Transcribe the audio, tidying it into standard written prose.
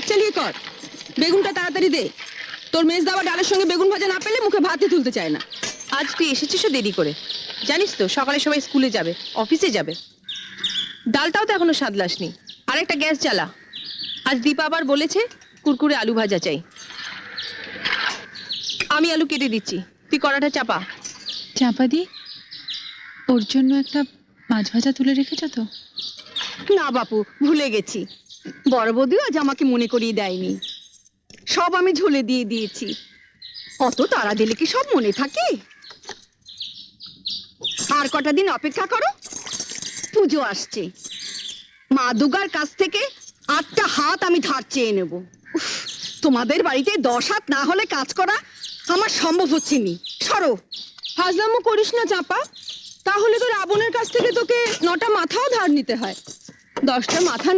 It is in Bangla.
হাত চালিয়ে কর। বেগুনটা তাড়াতাড়ি দে। তোর মেজ দাওয়া ডালের সঙ্গে বেগুন ভাজা না পেলে মুখে ভাতই তুলতে চায় না। আজ তুই এসেছিস দেরি করে, জানিস তো সকালে সবাই স্কুলে যাবে, অফিসে যাবে। ডালটাও তো এখনো সাদলাসনি। আর একটা গ্যাস জ্বালা। আজ দীপা আবার বলেছে কুরকুরে আলু ভাজা চাই। আমি আলু কেটে দিচ্ছি, তুই কড়াটা চাপা। চাপা দি। ওর জন্য একটা মাছ ভাজা তুলে রেখেছ তো? না বাপু, ভুলে গেছি। বড় বৌদিও আজ আমাকে মনে করিয়ে দেয়নি। সব আমি ঝুলে দিয়ে দিয়েছি। অত তাড়া দিলে কি সব মনে থাকে? আর কটা দিন অপেক্ষা করো, পুজো আসছে। মা দুর্গার কাছ থেকে 8টা হাত আমি ধার চেয়ে নেব। উফ, তোমাদের বাড়িতে 10 হাত না হলে কাজ করা আমার সম্ভব হচ্ছে নি। সরো। হাজলামো করিস না চাপা, তাহলে তো রাবণের কাছ থেকে তোকে 9টা মাথাও ধার নিতে হয়। 10টা মাথা